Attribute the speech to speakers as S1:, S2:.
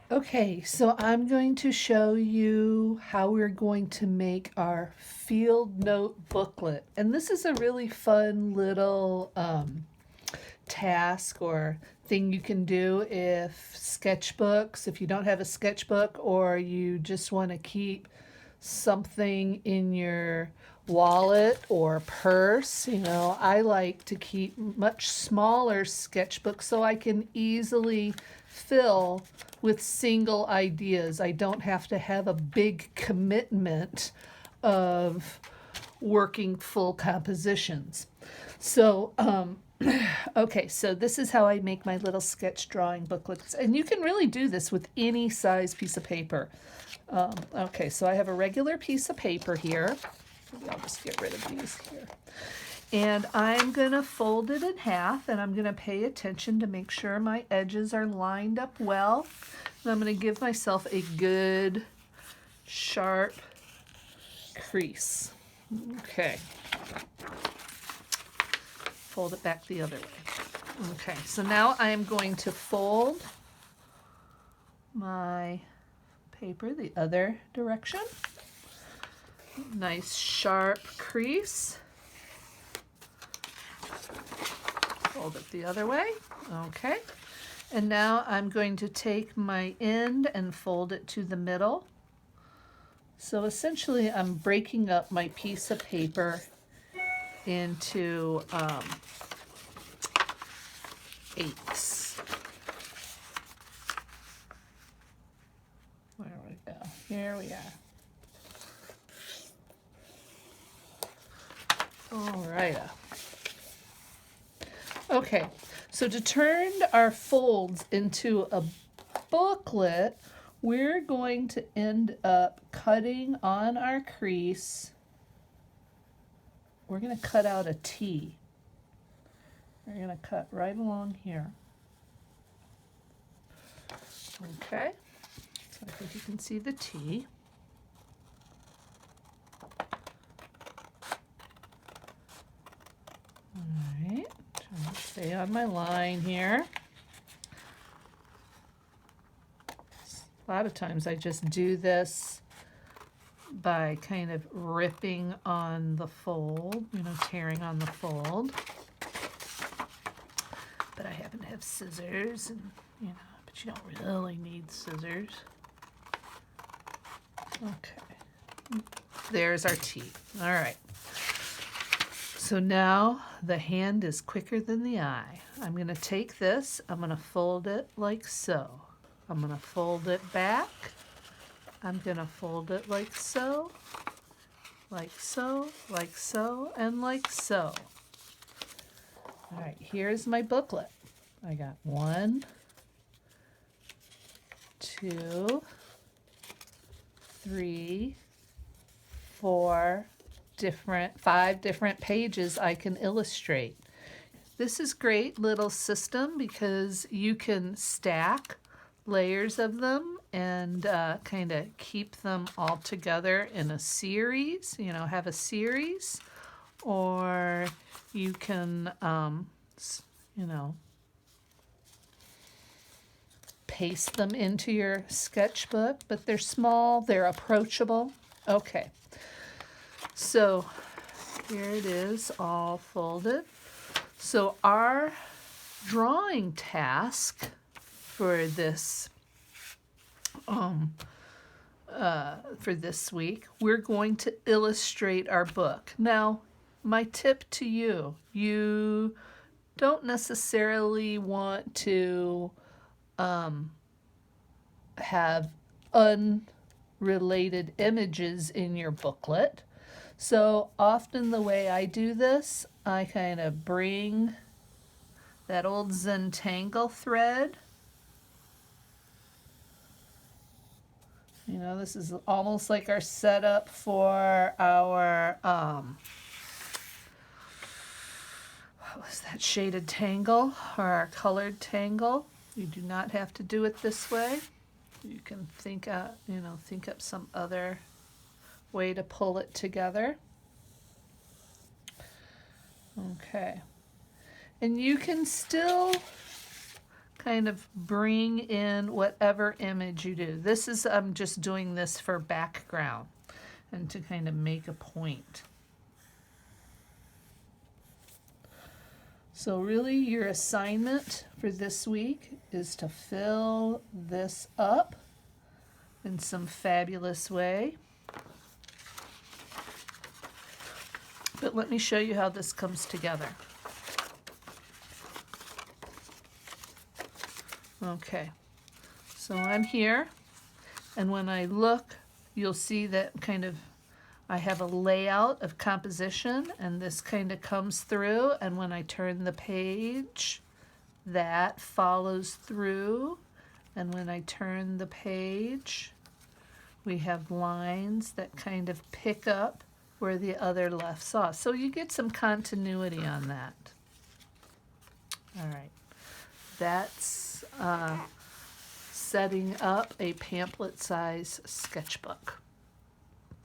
S1: Okay, so I'm going to show you how we're going to make our field note booklet. And this is a really fun little task or thing you can do if you don't have a sketchbook or you just want to keep something in your wallet or purse. I like to keep much smaller sketchbooks so I can easily fill with single ideas. I don't have to have a big commitment of working full compositions. So, okay, so this is how I make my little sketch drawing booklets. And you can really do this with any size piece of paper. Okay, so I have a regular piece of paper here. Maybe I'll just get rid of these here. And I'm going to fold it in half, and I'm going to pay attention to make sure my edges are lined up well. And I'm going to give myself a good sharp crease. Okay. Fold it back the other way. Okay, so now I am going to fold my paper the other direction. Nice sharp crease. Fold it the other way. Okay. And now I'm going to take my end and fold it to the middle. So essentially I'm breaking up my piece of paper into eighths. Where we go? Here we are. All right. Okay, so to turn our folds into a booklet, we're going to end up cutting on our crease. We're going to cut out a T. We're going to cut right along here. Okay, so I think you can see the T. All right, trying to stay on my line here. A lot of times I just do this by kind of ripping on the fold, tearing on the fold. But I happen to have scissors, and but you don't really need scissors. Okay, there's our T. All right. So now the hand is quicker than the eye. I'm going to take this, I'm going to fold it like so. I'm going to fold it back. I'm going to fold it like so, like so, like so, and like so. All right, here's my booklet. I got 1, 2, 3, 4, 5 different pages I can illustrate. This is great little system because you can stack layers of them and kind of keep them all together in a series, have a series, or you can, paste them into your sketchbook, but they're small, they're approachable. Okay, so here it is all folded. So our drawing task for this week, we're going to illustrate our book. Now, my tip to you don't necessarily want to have unrelated images in your booklet. So often the way I do this, I kind of bring that old Zentangle thread. This is almost like our setup for our, what was that, shaded tangle or our colored tangle. You do not have to do it this way. You can think up some other way to pull it together. Okay. And you can still kind of bring in whatever image you do. This is, I'm just doing this for background and to kind of make a point. So really your assignment for this week is to fill this up in some fabulous way. But let me show you how this comes together. Okay, so I'm here, and when I look, you'll see that kind of I have a layout of composition, and this kind of comes through, and when I turn the page, that follows through, and when I turn the page, we have lines that kind of pick up where the other left off. So you get some continuity on that. All right, that's setting up a pamphlet size sketchbook.